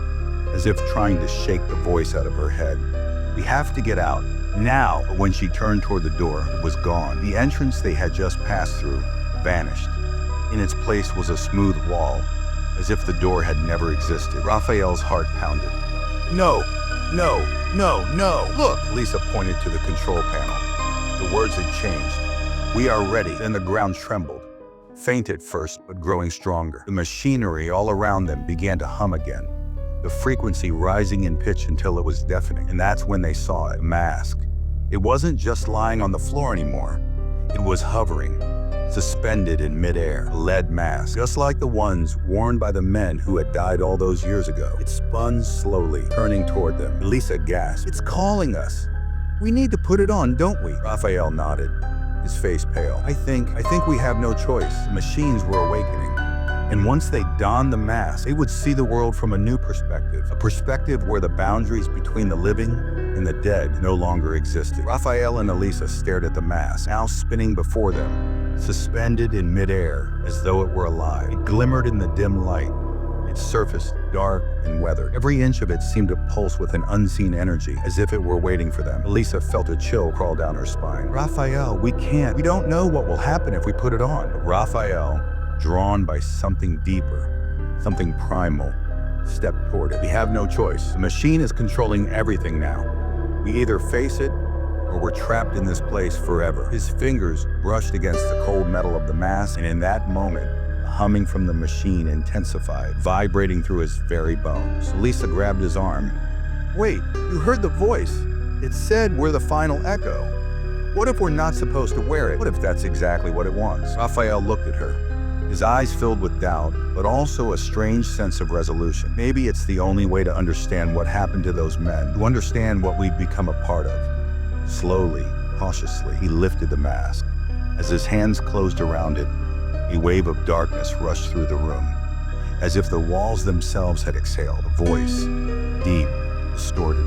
as if trying to shake the voice out of her head. We have to get out. Now. But when she turned toward the door, it was gone. The entrance they had just passed through vanished. In its place was a smooth wall, as if the door had never existed. Raphael's heart pounded. No, no, no, no. Look, Lisa pointed to the control panel. The words had changed. We are ready. Then the ground trembled, faint at first, but growing stronger. The machinery all around them began to hum again, the frequency rising in pitch until it was deafening. And that's when they saw it, a mask. It wasn't just lying on the floor anymore. It was hovering, suspended in midair, a lead mask, just like the ones worn by the men who had died all those years ago. It spun slowly, turning toward them. Elisa gasped. It's calling us. We need to put it on, don't we? Raphael nodded, his face pale. I think we have no choice. The machines were awakening. And once they donned the mask, they would see the world from a new perspective, a perspective where the boundaries between the living and the dead no longer existed. Raphael and Elisa stared at the mask, now spinning before them, suspended in midair as though it were alive. It glimmered in the dim light, its surface dark and weathered. Every inch of it seemed to pulse with an unseen energy, as if it were waiting for them. Elisa felt a chill crawl down her spine. Raphael, we don't know what will happen if we put it on. But Raphael, drawn by something deeper, something primal, stepped toward it. We have no choice. The machine is controlling everything now. We either face it, or we're trapped in this place forever. His fingers brushed against the cold metal of the mask, and in that moment, the humming from the machine intensified, vibrating through his very bones. Lisa grabbed his arm. Wait, you heard the voice. It said we're the final echo. What if we're not supposed to wear it? What if that's exactly what it wants? Raphael looked at her, his eyes filled with doubt, but also a strange sense of resolution. Maybe it's the only way to understand what happened to those men, to understand what we've become a part of. Slowly, cautiously, he lifted the mask. As his hands closed around it, a wave of darkness rushed through the room, as if the walls themselves had exhaled. A voice, deep, distorted,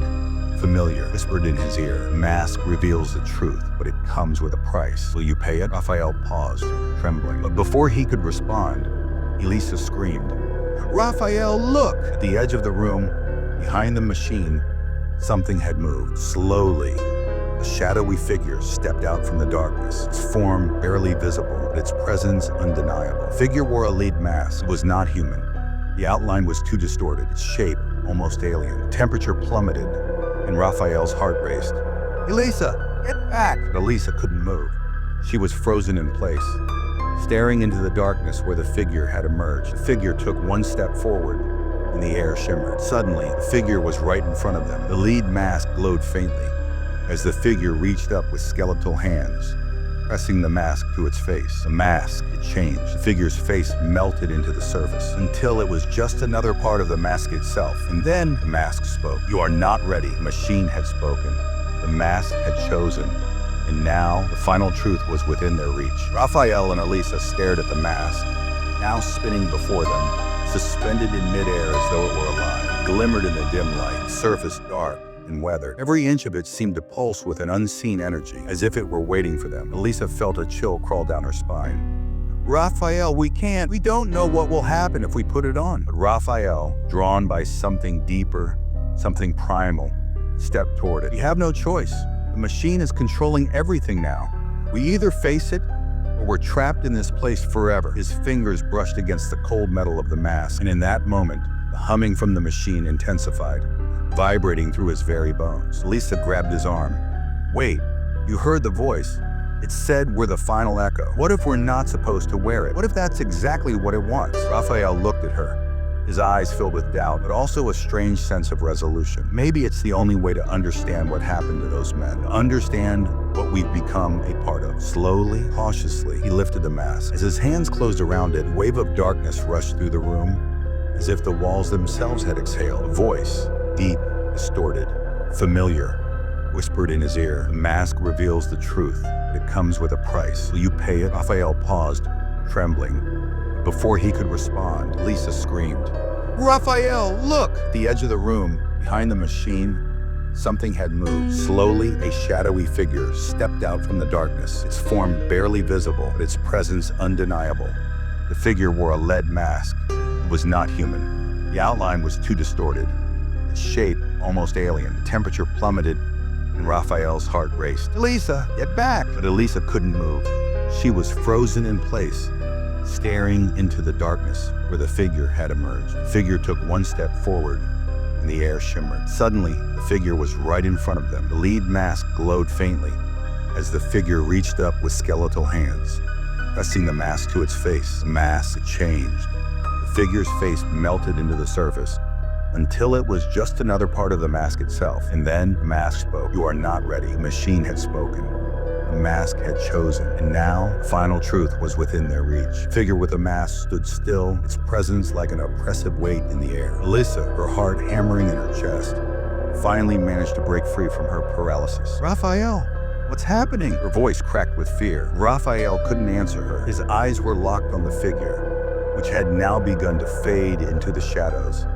familiar, whispered in his ear. The mask reveals the truth, but it comes with a price. Will you pay it? Raphael paused, trembling. But before he could respond, Elisa screamed. Raphael, look! At the edge of the room, behind the machine, Something had moved. Slowly, a shadowy figure stepped out from the darkness, its form barely visible, but its presence undeniable. The figure wore a lead mask. It was not human. The outline was too distorted, its shape almost alien. The temperature plummeted, and Raphael's heart raced. "Elisa, get back!" But Elisa couldn't move. She was frozen in place, staring into the darkness where the figure had emerged. The figure took one step forward, and the air shimmered. Suddenly, the figure was right in front of them. The lead mask glowed faintly as the figure reached up with skeletal hands, pressing the mask to its face. The mask had changed. The figure's face melted into the surface until it was just another part of the mask itself. And then the mask spoke. "You are not ready." The machine had spoken. The mask had chosen. And now the final truth was within their reach. Raphael and Elisa stared at the mask, now spinning before them, suspended in midair as though it were alive. It glimmered in the dim light, the surface dark and weathered. Every inch of it seemed to pulse with an unseen energy, as if it were waiting for them. Elisa felt a chill crawl down her spine. "Raphael, we don't know what will happen if we put it on." But Raphael, drawn by something deeper, something primal, stepped toward it. "We have no choice. The machine is controlling everything now. We either face it, or we're trapped in this place forever." His fingers brushed against the cold metal of the mask, and in that moment, the humming from the machine intensified, vibrating through his very bones. Lisa grabbed his arm. "Wait, you heard the voice. It said we're the final echo. What if we're not supposed to wear it? What if that's exactly what it wants?" Raphael looked at her, his eyes filled with doubt, but also a strange sense of resolution. Maybe it's the only way to understand what happened to those men, to understand what we've become a part of. Slowly, cautiously, he lifted the mask. As his hands closed around it, a wave of darkness rushed through the room, as if the walls themselves had exhaled. A voice, deep, distorted, familiar, whispered in his ear, "The mask reveals the truth. It comes with a price. Will you pay it?" Raphael paused, trembling. Before he could respond, Lisa screamed, "Raphael, look!" At the edge of the room, behind the machine, something had moved. Slowly, a shadowy figure stepped out from the darkness, its form barely visible, but its presence undeniable. The figure wore a lead mask. It was not human. The outline was too distorted, its shape almost alien. The temperature plummeted, and Raphael's heart raced. "Elisa, get back!" But Elisa couldn't move. She was frozen in place, staring into the darkness where the figure had emerged. The figure took one step forward, and the air shimmered. Suddenly, the figure was right in front of them. The lead mask glowed faintly as the figure reached up with skeletal hands, pressing the mask to its face. The mask changed. The figure's face melted into the surface until it was just another part of the mask itself. And then the mask spoke. "You are not ready." The machine had spoken. The mask had chosen, and now the final truth was within their reach. The figure with the mask stood still, its presence like an oppressive weight in the air. Elisa, her heart hammering in her chest, finally managed to break free from her paralysis. "Raphael, what's happening?" Her voice cracked with fear. Raphael couldn't answer her. His eyes were locked on the figure, which had now begun to fade into the shadows,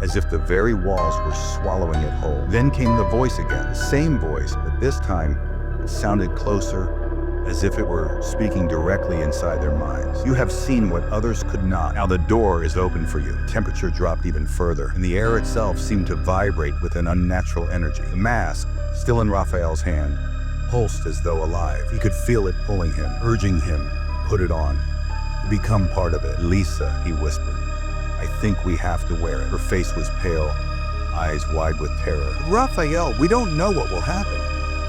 as if the very walls were swallowing it whole. Then came the voice again, the same voice, but this time it sounded closer, as if it were speaking directly inside their minds. "You have seen what others could not. Now the door is open for you." The temperature dropped even further, and the air itself seemed to vibrate with an unnatural energy. The mask, still in Raphael's hand, pulsed as though alive. He could feel it pulling him, urging him to put it on, to become part of it. "Lisa," he whispered, "I think we have to wear it." Her face was pale, eyes wide with terror. "Raphael, we don't know what will happen.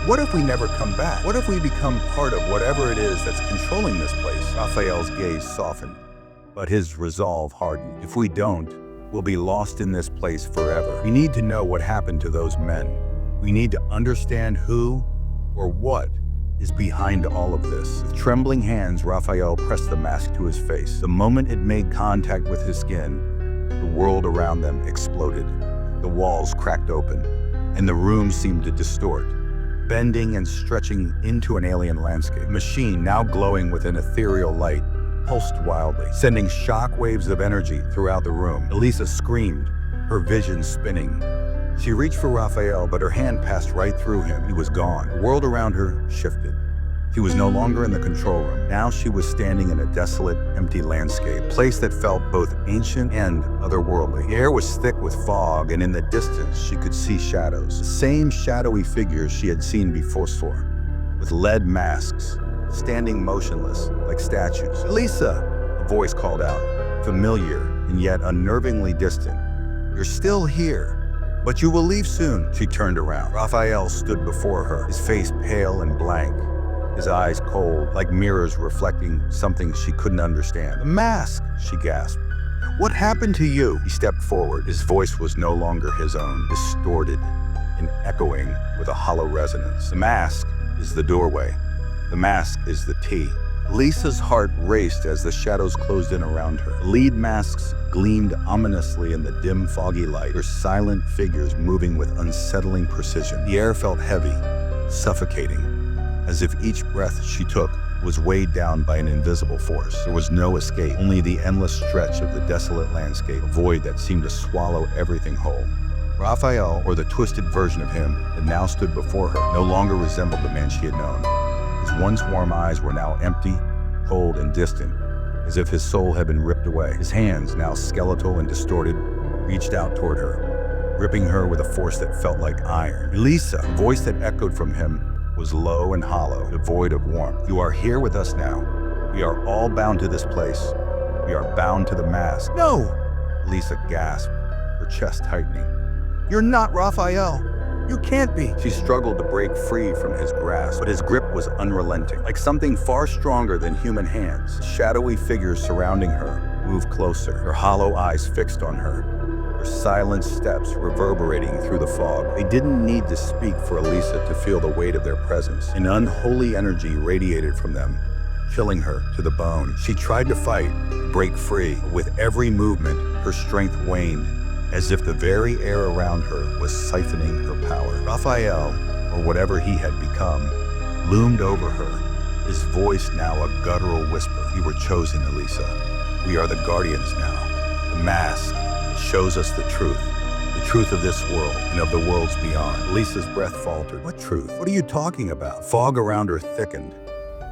What if we never come back? What if we become part of whatever it is that's controlling this place?" Raphael's gaze softened, but his resolve hardened. "If we don't, we'll be lost in this place forever. We need to know what happened to those men. We need to understand who or what is behind all of this." With trembling hands, Raphael pressed the mask to his face. The moment it made contact with his skin, the world around them exploded. The walls cracked open, and the room seemed to distort, bending and stretching into an alien landscape. The machine, now glowing with an ethereal light, pulsed wildly, sending shock waves of energy throughout the room. Elisa screamed, her vision spinning. She reached for Raphael, but her hand passed right through him. He was gone. The world around her shifted, She was no longer in the control room. Now she was standing in a desolate, empty landscape, a place that felt both ancient and otherworldly. The air was thick with fog, and in the distance she could see shadows. The same shadowy figures she had seen before, with lead masks, standing motionless like statues. "Elisa," a voice called out, familiar and yet unnervingly distant. "You're still here. But you will leave soon." She turned around. Raphael stood before her, his face pale and blank, his eyes cold, like mirrors reflecting something she couldn't understand. "The mask," she gasped. "What happened to you?" He stepped forward. His voice was no longer his own, distorted and echoing with a hollow resonance. "The mask is the doorway. The mask is the key." Lisa's heart raced as the shadows closed in around her. Lead masks gleamed ominously in the dim, foggy light, their silent figures moving with unsettling precision. The air felt heavy, suffocating, as if each breath she took was weighed down by an invisible force. There was no escape, only the endless stretch of the desolate landscape, a void that seemed to swallow everything whole. Raphael, or the twisted version of him that now stood before her, no longer resembled the man she had known. His once warm eyes were now empty, cold, and distant, as if his soul had been ripped away. His hands, now skeletal and distorted, reached out toward her, gripping her with a force that felt like iron. "Elisa," the voice that echoed from him was low and hollow, devoid of warmth. "You are here with us now. We are all bound to this place. We are bound to the mask." "No!" Elisa gasped, her chest tightening. "You're not Raphael. You can't be." She struggled to break free from his grasp, but his grip was unrelenting. Like something far stronger than human hands, shadowy figures surrounding her moved closer, their hollow eyes fixed on her, their silent steps reverberating through the fog. They didn't need to speak for Elisa to feel the weight of their presence. An unholy energy radiated from them, chilling her to the bone. She tried to fight, break free. With every movement, her strength waned, as if the very air around her was siphoning her power. Raphael, or whatever he had become, loomed over her, his voice now a guttural whisper. "You were chosen, Elisa. We are the guardians now. The mask shows us the truth of this world and of the worlds beyond." Elisa's breath faltered. "What truth? What are you talking about?" Fog around her thickened.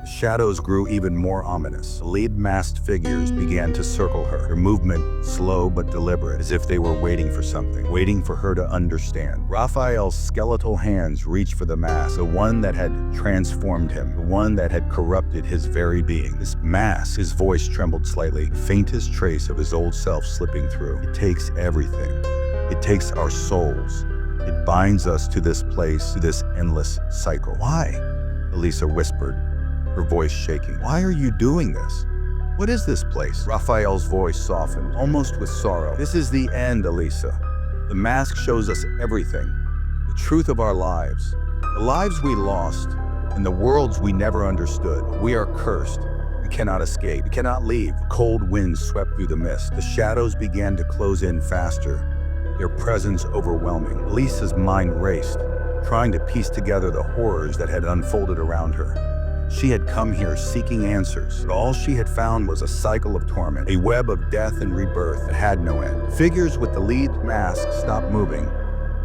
The shadows grew even more ominous. The lead-masked figures began to circle her, their movement slow but deliberate, as if they were waiting for something, waiting for her to understand. Raphael's skeletal hands reached for the mask, the one that had transformed him, the one that had corrupted his very being. This mask, his voice trembled slightly, the faintest trace of his old self slipping through. "It takes everything. It takes our souls. It binds us to this place, to this endless cycle." "Why?" Elisa whispered, her voice shaking. "Why are you doing this? What is this place?" Raphael's voice softened, almost with sorrow. "This is the end, Elisa. The mask shows us everything. The truth of our lives. The lives we lost, and the worlds we never understood. We are cursed. We cannot escape. We cannot leave." A cold wind swept through the mist. The shadows began to close in faster, their presence overwhelming. Elisa's mind raced, trying to piece together the horrors that had unfolded around her. She had come here seeking answers, but all she had found was a cycle of torment, a web of death and rebirth that had no end. Figures with the lead mask stopped moving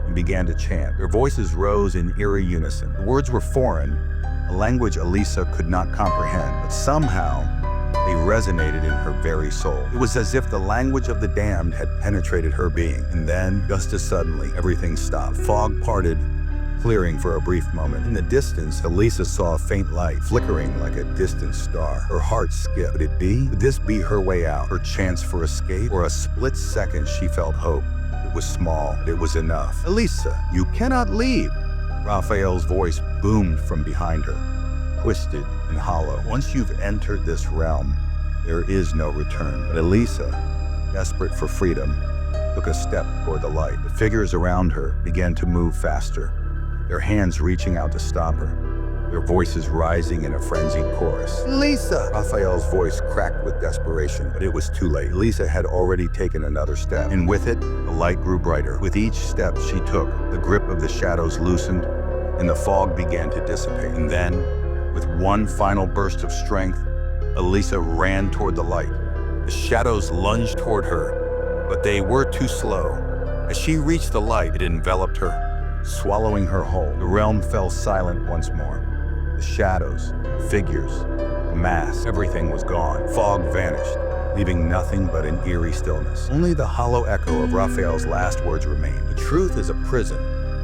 and began to chant. Their voices rose in eerie unison. The words were foreign, a language Elisa could not comprehend, but somehow they resonated in her very soul. It was as if the language of the damned had penetrated her being. And then, just as suddenly, everything stopped. Fog parted, clearing for a brief moment. In the distance, Elisa saw a faint light, flickering like a distant star. Her heart skipped. Would it be? Would this be her way out? Her chance for escape? For a split second, she felt hope. It was small, but it was enough. "Elisa, you cannot leave!" Raphael's voice boomed from behind her, twisted and hollow. "Once you've entered this realm, there is no return." But Elisa, desperate for freedom, took a step toward the light. The figures around her began to move faster, their hands reaching out to stop her, their voices rising in a frenzied chorus. "Elisa!" Raphael's voice cracked with desperation, but it was too late. Elisa had already taken another step, and with it, the light grew brighter. With each step she took, the grip of the shadows loosened, and the fog began to dissipate. And then, with one final burst of strength, Elisa ran toward the light. The shadows lunged toward her, but they were too slow. As she reached the light, it enveloped her, swallowing her whole. The realm fell silent once more. The shadows, figures, masks, everything was gone. Fog vanished, leaving nothing but an eerie stillness. Only the hollow echo of Raphael's last words remained. The truth is a prison,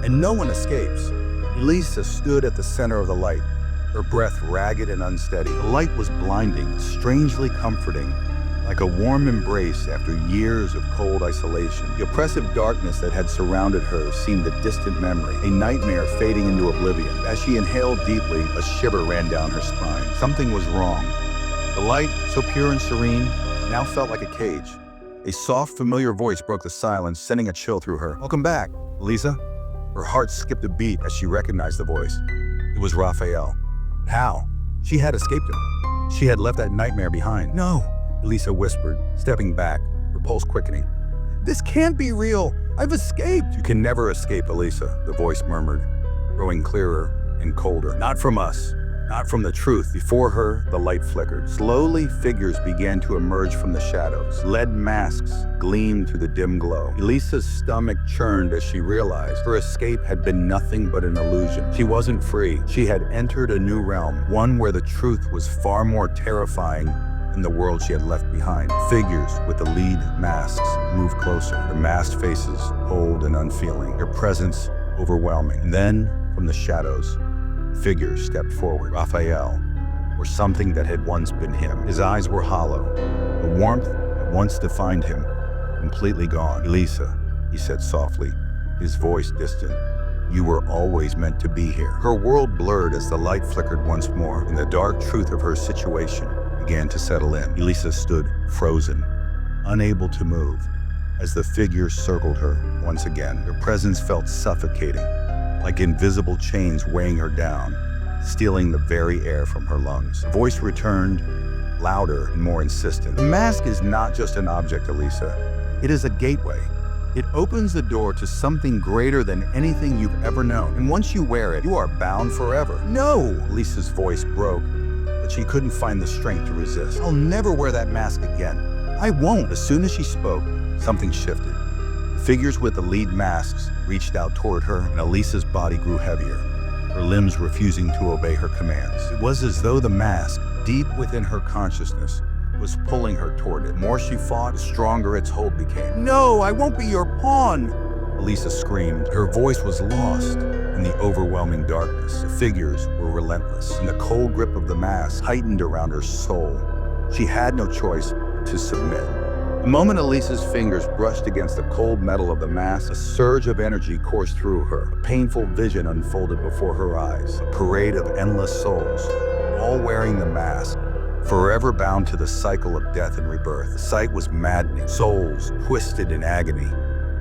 and no one escapes. Elisa stood at the center of the light, her breath ragged and unsteady. The light was blinding, strangely comforting, like a warm embrace after years of cold isolation. The oppressive darkness that had surrounded her seemed a distant memory, a nightmare fading into oblivion. As she inhaled deeply, a shiver ran down her spine. Something was wrong. The light, so pure and serene, now felt like a cage. A soft, familiar voice broke the silence, sending a chill through her. "Welcome back, Elisa." Her heart skipped a beat as she recognized the voice. It was Raphael. How? She had escaped him. She had left that nightmare behind. "No," Elisa whispered, stepping back, her pulse quickening. "This can't be real. I've escaped." "You can never escape, Elisa," the voice murmured, growing clearer and colder. "Not from us. Not from the truth." Before her, the light flickered. Slowly, figures began to emerge from the shadows. Lead masks gleamed through the dim glow. Elisa's stomach churned as she realized her escape had been nothing but an illusion. She wasn't free. She had entered a new realm, one where the truth was far more terrifying than the world she had left behind. Figures with the lead masks moved closer, their masked faces cold and unfeeling, their presence overwhelming. And then, from the shadows, figures stepped forward. Raphael, or something that had once been him. His eyes were hollow, the warmth that once defined him completely gone. "Elisa," he said softly, his voice distant, "you were always meant to be here." Her world blurred as the light flickered once more, and the dark truth of her situation began to settle in. Elisa stood frozen, unable to move, as the figures circled her once again. Their presence felt suffocating, like invisible chains weighing her down, stealing the very air from her lungs. The voice returned, louder and more insistent. "The mask is not just an object, Elisa. It is a gateway. It opens the door to something greater than anything you've ever known. And once you wear it, you are bound forever." "No!" Elisa's voice broke, but she couldn't find the strength to resist. "I'll never wear that mask again. I won't." As soon as she spoke, something shifted. The figures with the lead masks reached out toward her, and Elisa's body grew heavier, her limbs refusing to obey her commands. It was as though the mask, deep within her consciousness, was pulling her toward it. The more she fought, the stronger its hold became. "No, I won't be your pawn!" Elisa screamed. Her voice was lost in the overwhelming darkness. The figures were relentless, and the cold grip of the mask heightened around her soul. She had no choice but to submit. The moment Elisa's fingers brushed against the cold metal of the mask, a surge of energy coursed through her. A painful vision unfolded before her eyes, a parade of endless souls, all wearing the mask, forever bound to the cycle of death and rebirth. The sight was maddening, souls twisted in agony,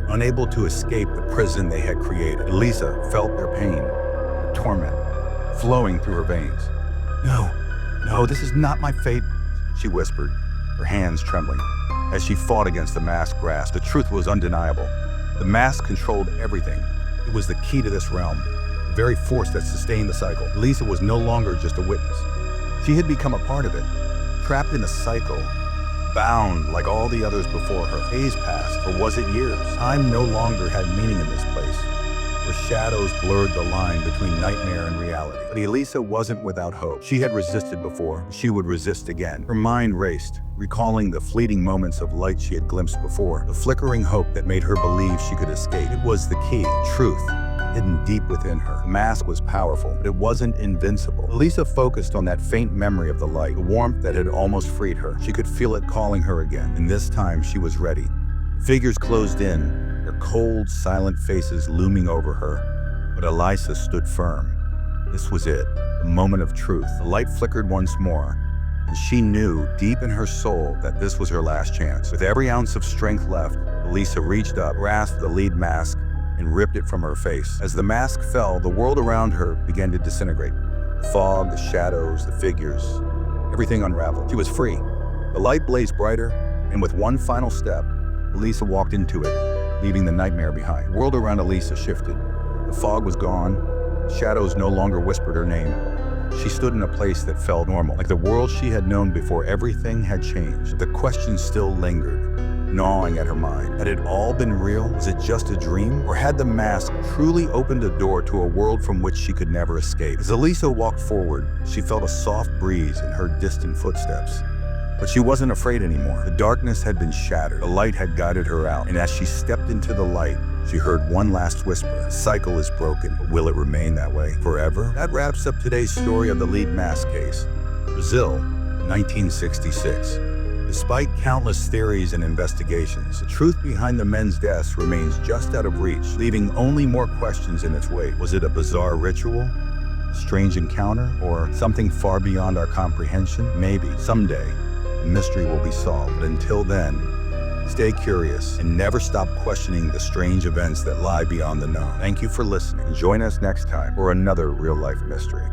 unable to escape the prison they had created. Elisa felt their pain, the torment, flowing through her veins. No, this is not my fate," she whispered, her hands trembling. As she fought against the mask grasp, the truth was undeniable. The mask controlled everything. It was the key to this realm, the very force that sustained the cycle. Elisa was no longer just a witness. She had become a part of it, trapped in a cycle, bound like all the others before her. Days passed, or was it years? Time no longer had meaning in this place, where shadows blurred the line between nightmare and reality. But Elisa wasn't without hope. She had resisted before. She would resist again. Her mind raced, recalling the fleeting moments of light she had glimpsed before, the flickering hope that made her believe she could escape. It was the key, truth, hidden deep within her. The mask was powerful, but it wasn't invincible. Elisa focused on that faint memory of the light, the warmth that had almost freed her. She could feel it calling her again, and this time she was ready. Figures closed in, their cold, silent faces looming over her, but Elisa stood firm. This was it, the moment of truth. The light flickered once more, and she knew deep in her soul that this was her last chance. With every ounce of strength left, Elisa reached up, grasped the lead mask, and ripped it from her face. As the mask fell, the world around her began to disintegrate. The fog, the shadows, the figures, everything unraveled. She was free. The light blazed brighter, and with one final step, Elisa walked into it, leaving the nightmare behind. The world around Elisa shifted. The fog was gone. Shadows no longer whispered her name. She stood in a place that felt normal, like the world she had known before everything had changed. The question still lingered. gnawing at her mind. Had it all been real? Was it just a dream? Or had the mask truly opened a door to a world from which she could never escape? As Elisa walked forward, she felt a soft breeze and heard distant footsteps. But she wasn't afraid anymore. The darkness had been shattered. The light had guided her out. And as she stepped into the light, she heard one last whisper. The cycle is broken, but will it remain that way forever? That wraps up today's story of the lead mask case. Brazil, 1966. Despite countless theories and investigations, the truth behind the men's deaths remains just out of reach, leaving only more questions in its wake. Was it a bizarre ritual, a strange encounter, or something far beyond our comprehension? Maybe someday the mystery will be solved. But until then, stay curious and never stop questioning the strange events that lie beyond the known. Thank you for listening. Join us next time for another real-life mystery.